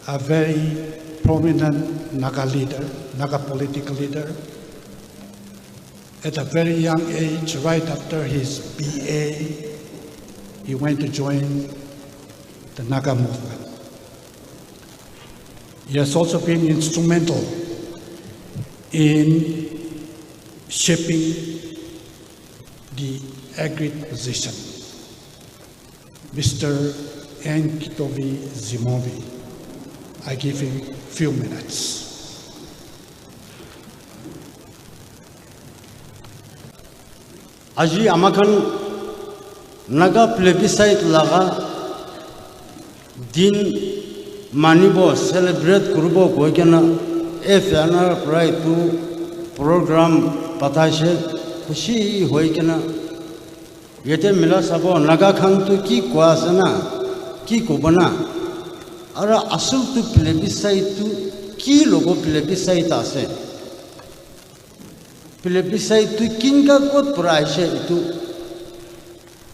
a very prominent Naga leader, Naga political leader. At a very young age, right after his BA, he went to join the Naga movement. He has also been instrumental in shaping the agri position. Mr. Kitovi Zimovi, I give him a few minutes. Aji amakan Naga plebiscite laga din manibo celebrate kurubo goikena FNR right to program patashe kushi hoikena yete mila sabo Naga khan tu ki kwasana ki kobana ara asul tu plebiscite tu ki logo plebiscite ase plebiscite tu kinga kot praise itu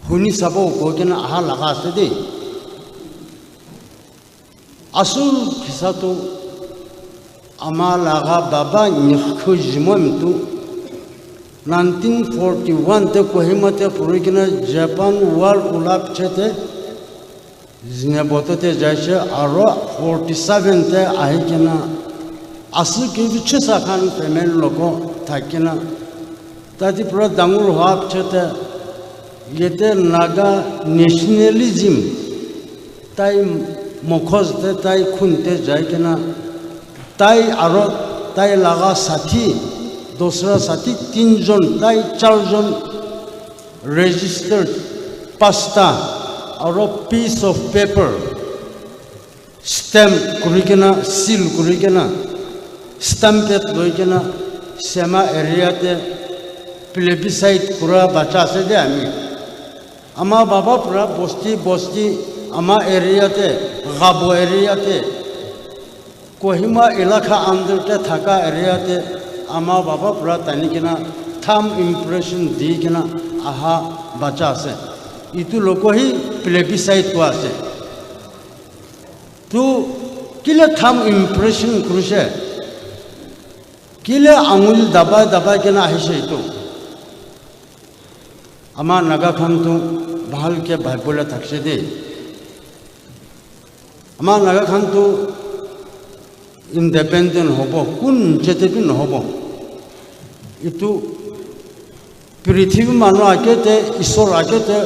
huni sabo goikena aha laga ase de asul kisato amalaga baba nikhu jimom tu 1941 te Kohima te purikina Japan World Ulap chete zinabote jaishe aro 47 te ahikina asul ki chisa khan family loko thakina tadi pura dangur hap chete yete Naga nationalism tai mokhoz te tai khunte jaikena tai aro tai laga sathi दूसरा साथी 3 जन ताई 4 जन registered pasta और piece of paper stamp kurikiana seal kurikiana stamp et loikena sema area te plebiscite pura bacha se de ami ama baba pura bosti ama area te gabo area te Kohima ilakha andar te thaka area te ama baba pura tanikina thumb impression dikina aha bacha ase itu loko hi plebiscite ko ase tu kile thumb impression krushe kile angul daba kina ahise itu ama Naga khan tu bahal ke bhaibole thakse de ama Naga khan tu independent hobo kun jetebin hobo itu पृथ्वी मानो आके ते ईश्वर आके ते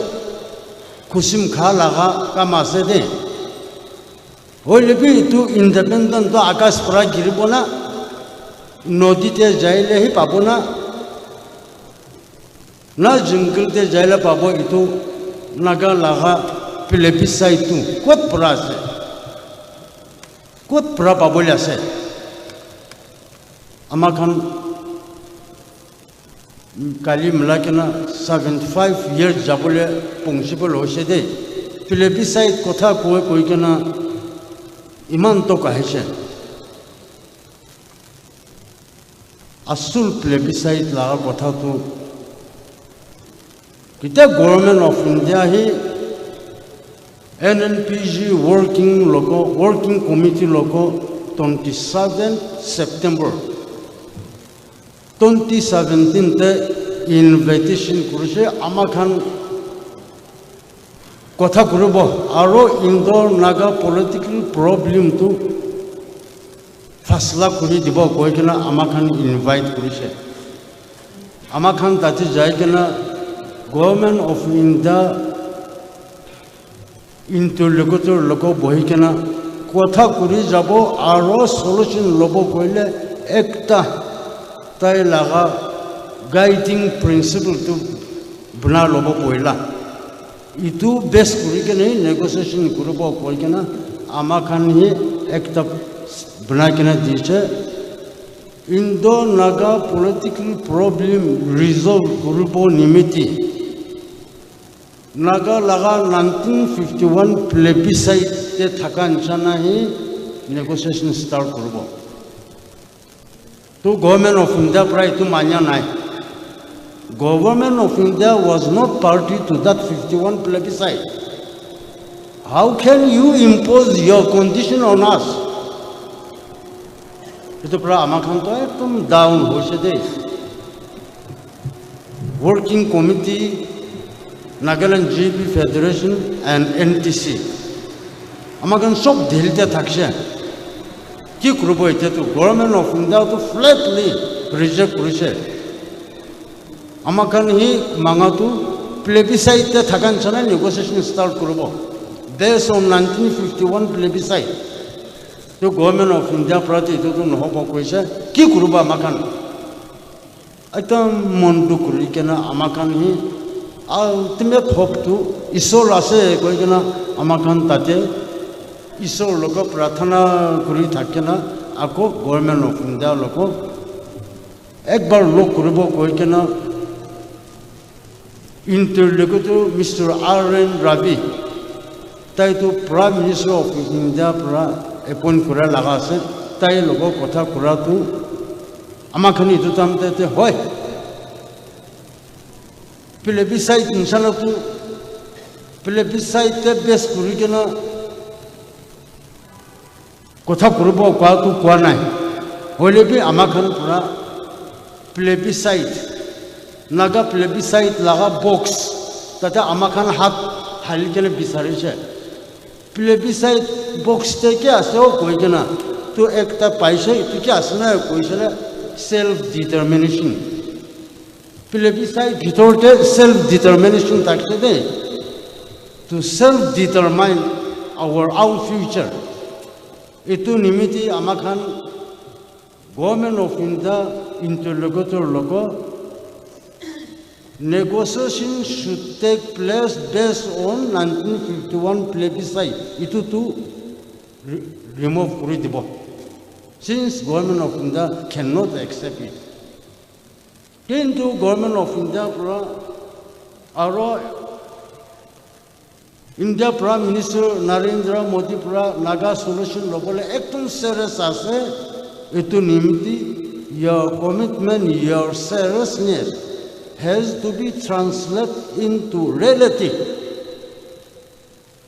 खुशिम खा लगा कामासे दे होले भी तू इंडिपेंडेंट तो आकाश परा गिरबो ना नदी ते जाइले ही पाबो ना जंगल ते जाइले पाबो इतु Naga लगा प्लेबिसाइट तू कोत परा से कोत परा पाबोले से amakan kali melakina 75 years jabole possible hose de plebiscite kotha koi kena iman to kahise asul plebiscite la kotha to kita government of India hi NNPG working committee logo 27 September 2017 te invitation kurse amakhan kotha kurubo aro Indo Naga political problem tu fasla kuri dibo koikena amakhan invite kurse amakhan tati jaikena government of India interlocutor logo bohikena kotha kuri jabo aro solution lobo koile ekta tai laga guiding principle to bana lobo koila itu best kuri ke nahi negotiation kurubo koikena amakhan hi ekta bana kena diche Indo Naga political problem resolve kurubo nimiti Naga laga 1951 plebiscite te thakan chana hi negotiation start kurubo to government of India pray to manya nai government of India was not party to that 51 plebiscite how can you impose your condition on us itu pura amakan to ekdom down hoise de. Working Committee, Nagaland GB Federation and NTC. Amakan sok dhilte thakshe. Ki kurubo ite to Government of India to flatly reject kurise. Amakan hi mangatu plebiscite te thakan chana negotiation start kurubo. Based on 1951 plebiscite. The Government of India prati to nohobo kuise. Ki kurubo amakan. Aitam mondu kuri kena amakan hi ultimate hope to Isol ase koi kena amakan tate Isol loko prathana kuri thakena ako Government of India loko ekbar lok kuribo koi kena interlocutor Mr. R.N. Ravi tai to Prime Minister of India pra appoint kura laga ase tai loko kotha kura tu amakan itu tamte te hoy plebiscite inshallah tu plebiscite te best kuri kena kotha kuribo kwa tu kwa nai hole bi amakan pura plebiscite naga plebiscite laga box tate amakan hat hali kena bisarise plebiscite box te ke ase o koi kena tu ekta paise tu ke asna koi sele self determination plebiscite bhitorte self determination takse de to self determine our own future itu nimiti amakan Government of India interlocutor loko negotiation should take place based on 1951 plebiscite itu tu remove kuri dibo since Government of India cannot accept it. Into Government of India pura aro India Prime Minister Narendra Modi pura Naga solution lobole ekdom serious ase itu nimiti your commitment, your seriousness has to be translated into reality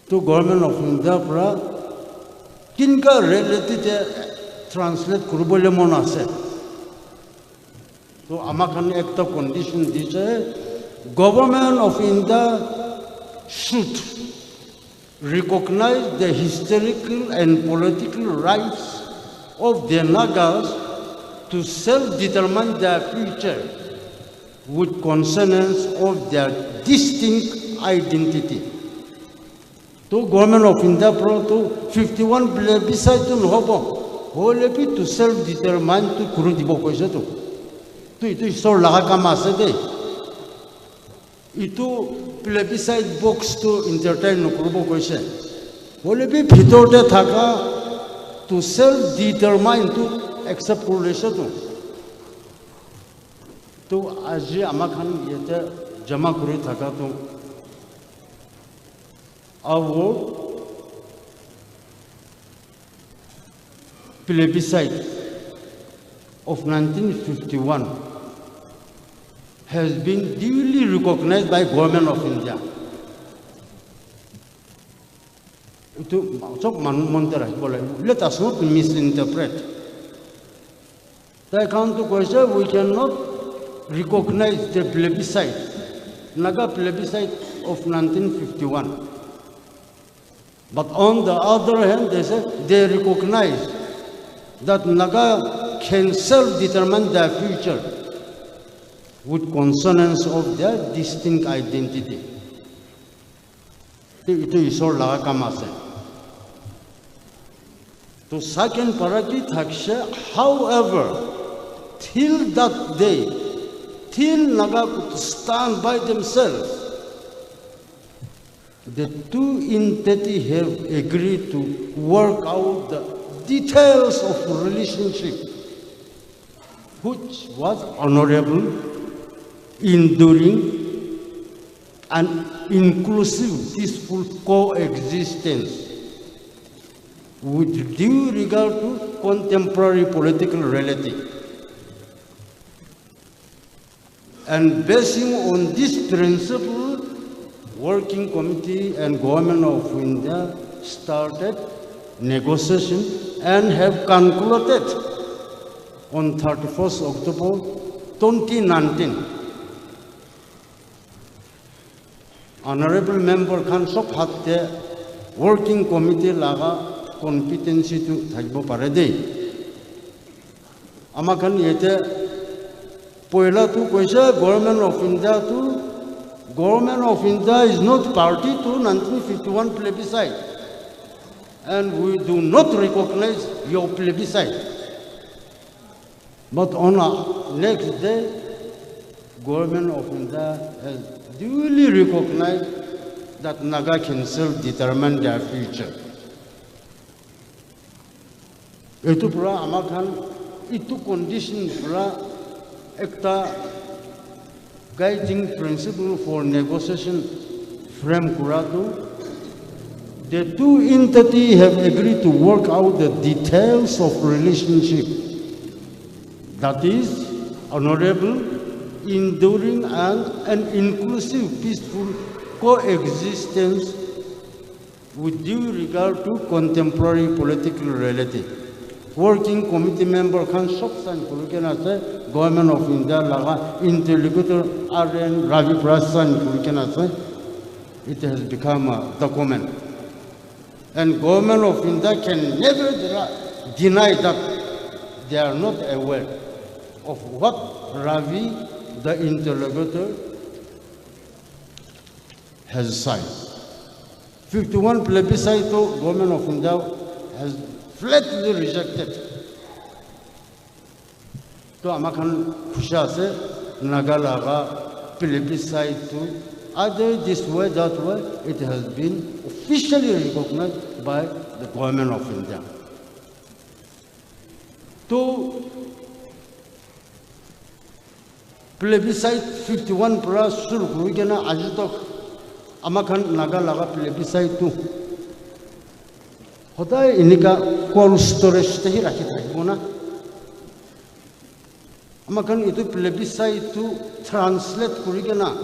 to Government of India pura kinka reality te translate kurubole mon ase to amakan ekta condition dise Government of India should recognize the historical and political rights of the Nagas to self-determine their future with consonance of their distinct identity. To Government of India pro to 51 plebiscite to hobo whole to self-determine to kuru dibo koise to itu so laga kam ase de itu plebiscite box to entertain no kurubo koise whole bhitorte thaka to self-determine to accept kurise to aji amakan yete jama kuri thaka to avo plebiscite of 1951 has been duly recognized by Government of India. Itu sok montera boleh. Let us not misinterpret. The account to question we cannot recognize the plebiscite, Naga plebiscite of 1951. But on the other hand, they say they recognize that Naga can self-determine their future with consonance of their distinct identity. Itu isor laga kamase. To second parati thakshe, however, till that day, till Naga could stand by themselves, the two entities have agreed to work out the details of relationship, which was honorable, enduring, and inclusive, peaceful coexistence with due regard to contemporary political reality. And basing on this principle, Working Committee and Government of India started negotiation and have concluded on 31st October 2019. Honorable Member Khan Sok Hatte Working Committee Laga competency to Tagbo Parade. Amakan Yete Poela to Kwesha, Government of India to Government of India is not party to 1951 plebiscite. And we do not recognize your plebiscite. But on the next day, Government of India has duly recognized that Naga can self-determine their future. Itu pura amakan itu condition pura ekta guiding principle for negotiation frame kuratu. The two entities have agreed to work out the details of relationship. That is honorable, enduring, and an inclusive, peaceful coexistence with due regard to contemporary political reality. Working Committee Member Khan Shoksan Kurukenase, Government of India Laga Interlocutor R.N. Ravi Prasan Kurukenase, it has become a document. And Government of India can never deny that they are not aware of what Ravi, the interlocutor, has signed. 51 plebiscite, Government of India has flatly rejected. So, Amakan Kushase, Nagalaga, plebiscite, either this way, that way, it has been officially recognized by the Government of India. To plebiscite 51 plus Surgana Ajutok Amakan Nagalaga plebiscite 2. Hodai Inika call storage Tehira. Amakan itu plebiscite to translate Kurigana.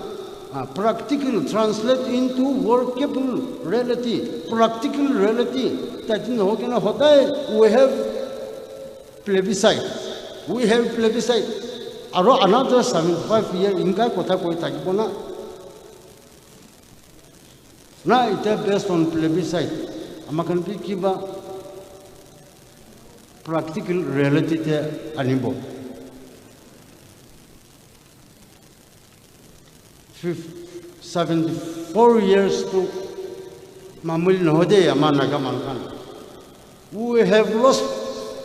Practical translate into workable reality, practical reality. That in Hokina Hodai, we have plebiscite. We have plebiscite. Another 75 years Inka Kota Koitakona. Now it is based on plebiscite. Amakan Pikiba practical reality animal. 74 years to Mamul Node Amanaga Mankan. We have lost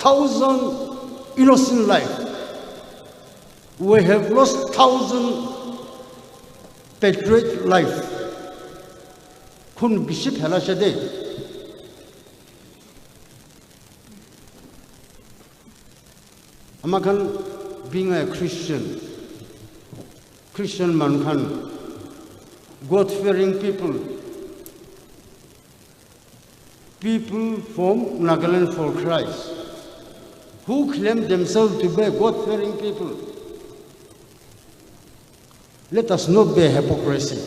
1,000 innocent lives. We have lost 1,000 patriot life. Kun Bishop Halashade. Amakan being a Christian mankind, God-fearing people from Nagaland for Christ, who claim themselves to be God-fearing people. Let us not be hypocrisy.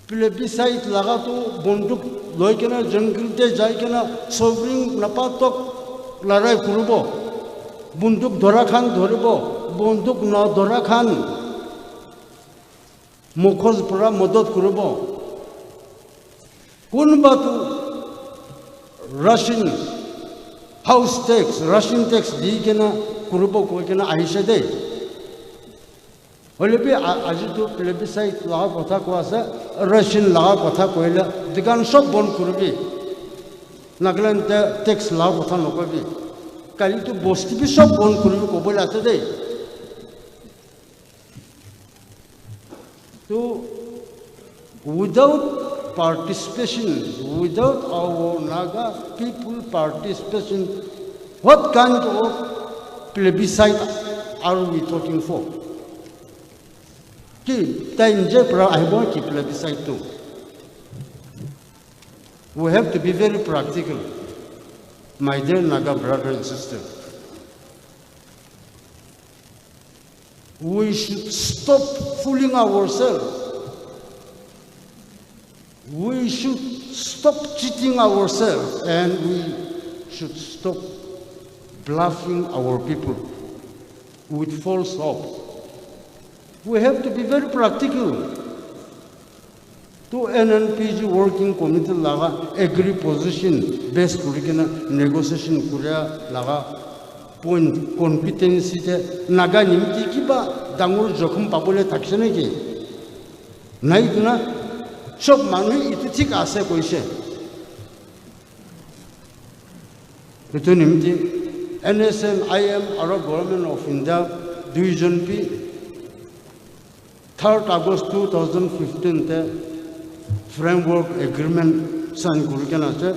Plebiscite lagato bonduk loikena jungle jaikena sovereign napatok larai kurubo bunduk dorakhan dhoribo bonduk na dorakhan mukhoz pura modot kurubo kunbatu Russian house tax Russian tax digena kurubo koikena aishade Olipi ajitu plebiscite laga kotha koase Russian laga kotha koile digan sob bon kurubi Nagaland tax laga kotha nokobi kali tu bosti bi sob bon kurubi kobole atade so without participation without our Naga people participation what kind of plebiscite are we talking for? We have to be very practical, my dear Naga brothers and sisters. We should stop fooling ourselves. We should stop cheating ourselves, and we should stop bluffing our people with false hopes. We have to be very practical. To NNPG working committee laga agree position based kurikina negotiation kuria laga point competency te naga nimti kiba dangur jokham pabole takshene ki nai duna sob manu itu thik ase koise itu nimti NSCN-R government of India division P 3rd August 2015 te framework agreement sign kurikana che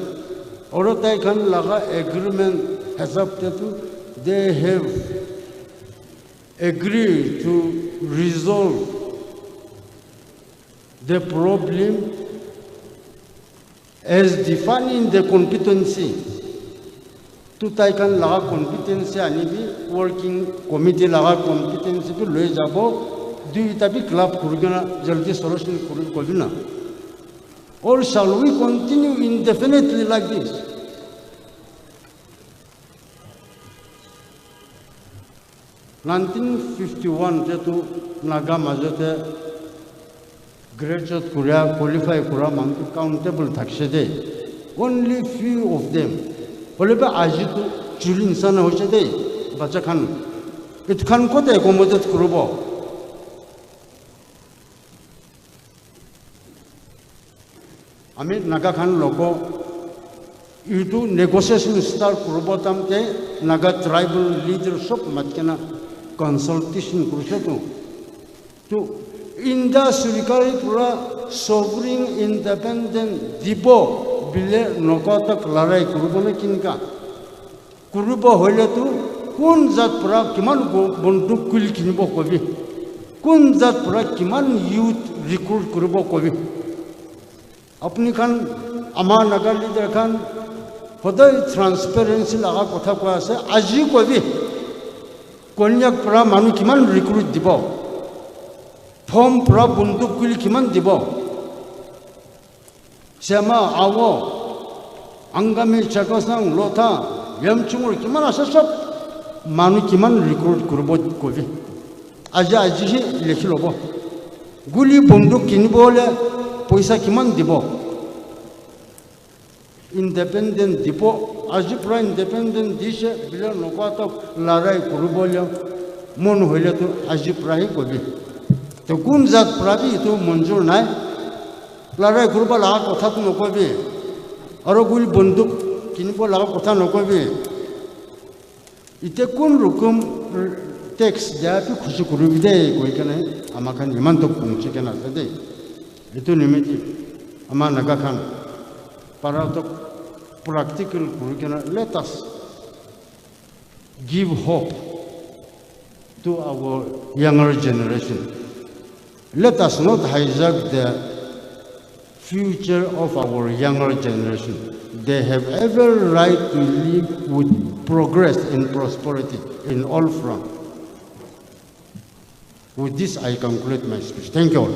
oro tai kan laga agreement has up to they have agreed to resolve the problem as defined in the competency to tai kan laga competency ani bi working committee laga competency bi loi jabo duita bi club kurikana jaldi solution kurikobina. Or shall we continue indefinitely like this? In 1951, to Naga Majate graduate Korea qualify Korea mantu countable takshede. Only few of them. Oleba ajitu chulin sana hochede bachakan. It can kote accommodate kurubo. Ami Naga Khan logo itu negotiation start kurubotam te Naga tribal leadership matkena consultation kurusetu to India surikari pura sovereign independent dibo bile nokota klarai kurubone kinka kurubo hoile tu kun zat pura kiman bonduk kul kinbo kobi kun zat pura kiman youth recruit kurubo kobi अपनी खान अमा नगर leader Khan खुदा transparency लगा कथा को ऐसे आजी को भी कोन्याक परा मानु किमान रिक्रूट दिबो फॉर्म परा बंदूक कुल किमान दिबो श्यामा आवो अंगामी चकसंग लोथा यमचुंगुर किमान ऐसे सब मानु किमान रिक्रूट करबो को भी आजा आजी ही लिखी लोबो गुली बंदूक किनबोले पैसा किमान दिबो independent dipo aji pra independent dishe bila nokata larai kurubolyo mon hoile to aji prahi kobi to kun zat prabi to monjur nai larai kurubala kotha to nokobi aro gul bonduk kinbo la kotha nokobi ite kun rukum tax japi khushi kurubide koi kana amakan iman to pungche kana sade itu nimiti ama Naga Khan para to practical kurikana let us give hope to our younger generation. Let us not hijack the future of our younger generation. They have every right to live with progress and prosperity in all fronts. With this, I conclude my speech. Thank you all.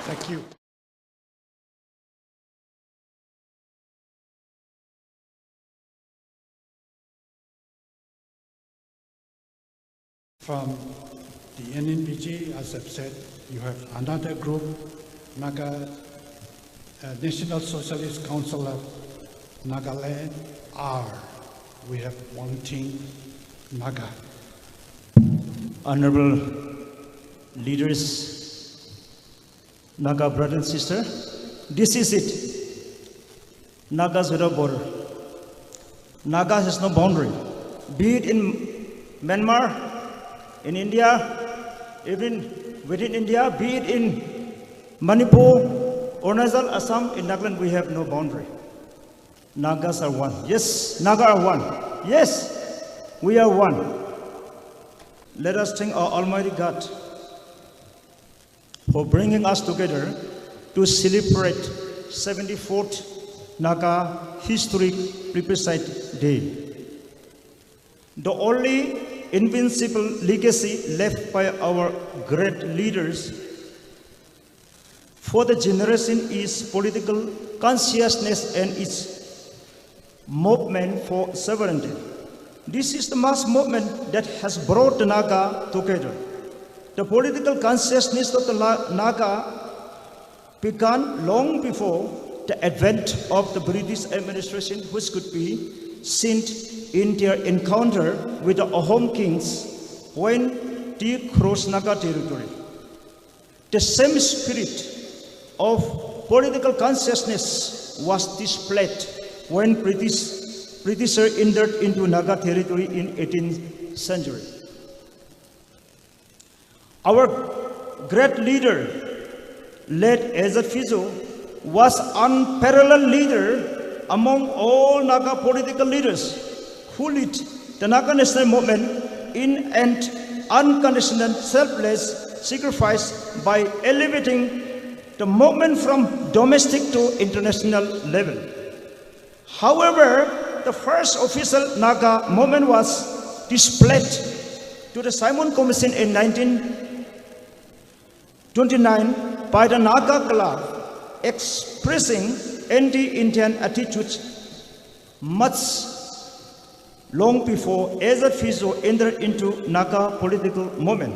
Thank you. From the NNPG, as I've said, you have another group, Naga National Socialist Council of Nagaland R. We have Wangtin, Naga. Honorable leaders, Naga brother and sister, this is it. Nagas without border. Naga has no boundary. Be it in Myanmar, in India, even within India, be it in Manipur, Arunachal, Assam, in Nagaland, we have no boundary. Nagas are one. Yes, Naga are one. Yes, we are one. Let us thank our Almighty God for bringing us together to celebrate 74th Naga Historic Plebiscite Day. The only invincible legacy left by our great leaders for the generation is political consciousness and its movement for sovereignty. This is the mass movement that has brought the Naga together. The political consciousness of the Naga began long before the advent of the British administration, which could be seen in their encounter with the Ahom kings when they crossed Naga territory. The same spirit of political consciousness was displayed when Britishers entered into Naga territory in 18th century. Our great leader, led Ezat Fijo, was unparalleled leader among all Naga political leaders who led the Naga national movement in an unconditional, selfless sacrifice by elevating the movement from domestic to international level. However, the first official Naga movement was displayed to the Simon Commission in 1929 by the Naga Club, expressing anti-Indian attitudes much long before Ezat Fijo entered into Naga political movement.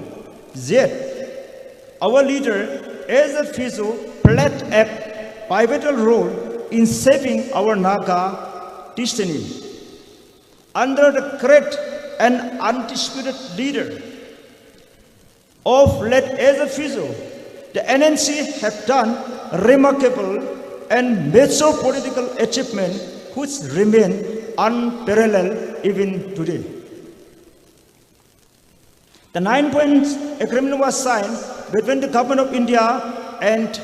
Yet, our leader Ezat Fijo played a pivotal role in shaping our Naga destiny. Under the great and undisputed leader of late Ezat Fijo, the NNC have done remarkable and major political achievement which remain unparalleled even today. The 9-point agreement was signed between the Government of India and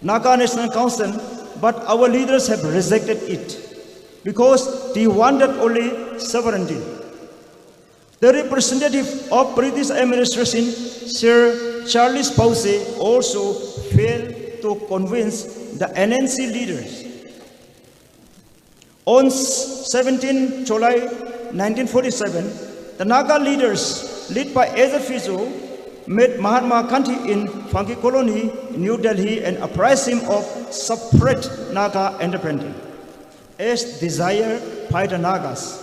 Naga National Council, but our leaders have rejected it because they wanted only sovereignty. The representative of British administration, Sir Charles Pause, also failed to convince the NNC leaders. On 17 July 1947, the Naga leaders, led by Ezat Fijo, met Mahatma Gandhi in Funky Colony, New Delhi, and apprised him of separate Naga independence, as desired by the Nagas.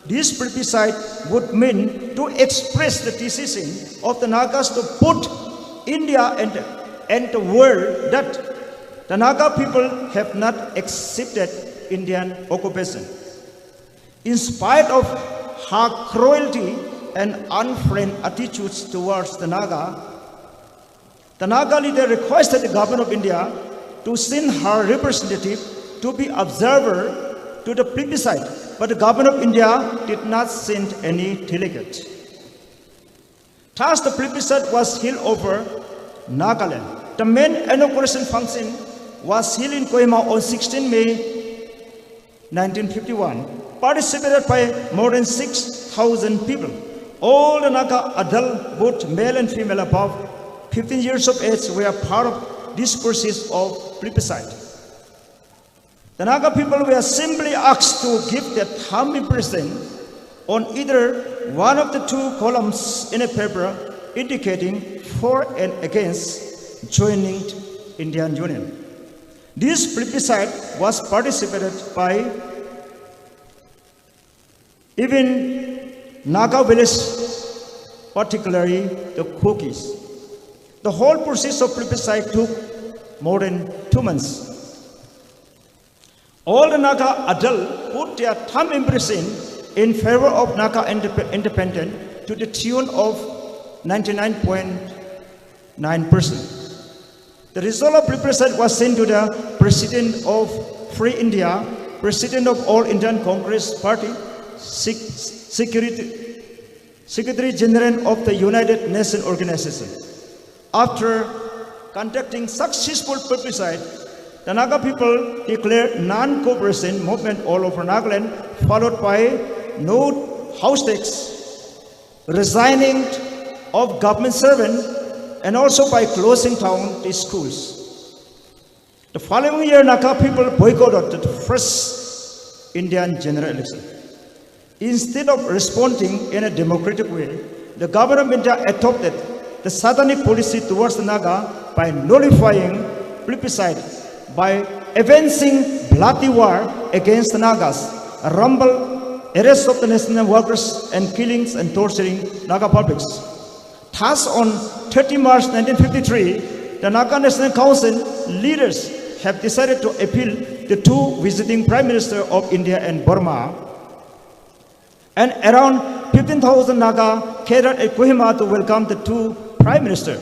This plebiscite would mean to express the decision of the Nagas to put India and the world that the Naga people have not accepted Indian occupation. In spite of her cruelty and unfriendly attitudes towards the Naga leader requested the Government of India to send her representative to be observer to the plebiscite, but the Government of India did not send any delegate. Thus, the plebiscite was held over Nagaland. The main inauguration function was held in Kohima on 16 May 1951, participated by more than 6,000 people. All the Naga adults, both male and female above 15 years of age, were part of this process of plebiscite. The Naga people were simply asked to give their thumb impression on either one of the two columns in a paper indicating for and against joining Indian Union. This plebiscite was participated by even Naga village, particularly the Kukis. The whole process of plebiscite took more than 2 months. All the Naga adults put their thumb impression in favor of Naga independence to the tune of 99.9%. The result of plebiscite was sent to the President of Free India, President of All Indian Congress Party, Secretary General of the United Nations Organization. After conducting successful plebiscite, the Naga people declared non-cooperation movement all over Nagaland, followed by no house tax, resigning of government servant, and also by closing down the schools. The following year, Naga people boycotted the first Indian general election. Instead of responding in a democratic way, the Government of India adopted the satanic policy towards the Naga by nullifying plebiscite, by advancing bloody war against the Nagas, a rumble, arrest of the national workers, and killings and torturing Naga publics. Thus, on 30 March 1953, the Naga National Council leaders have decided to appeal the two visiting Prime Minister of India and Burma, and around 15,000 Naga gathered at Kohima to welcome the two Prime Ministers.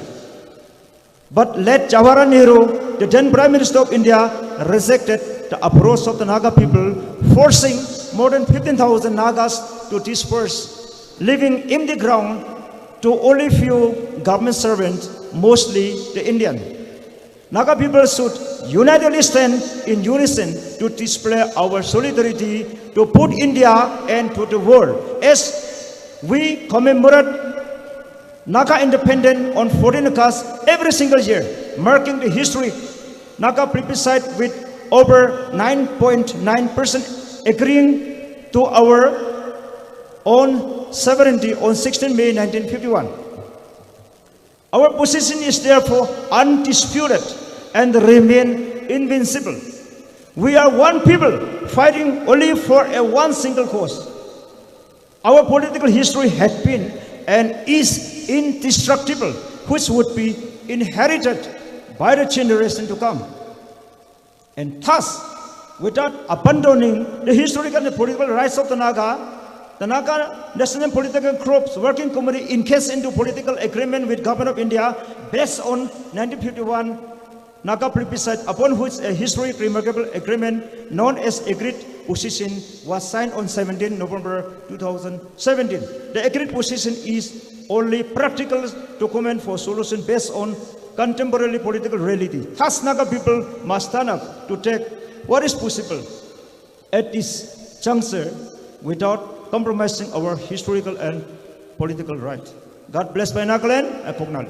But late Jawaharlal Nehru, the then Prime Minister of India, rejected the approach of the Naga people, forcing more than 15,000 Nagas to disperse, leaving empty ground to only few government servants, mostly the Indian. Naga people should unitedly stand in unison to display our solidarity to put India and to the world as we commemorate Naga independence on 14 August every single year, marking the historic Naga plebiscite with over 9.9% agreeing to our own sovereignty on 16 May 1951. Our position is therefore undisputed and remain invincible. We are one people fighting only for one single cause. Our political history has been and is indestructible, which would be inherited by the generation to come. And thus, without abandoning the historical and political rights of the Naga National Political Group's Working Committee engaged into political agreement with Government of India based on 1951 Naga plebiscite, upon which a historic remarkable agreement known as Agreed Position was signed on 17 November 2017. The Agreed Position is only practical document for solution based on contemporary political reality. Thus, Naga people must stand up to take what is possible at this juncture without compromising our historical and political right. God bless by Nagaland and Kognal.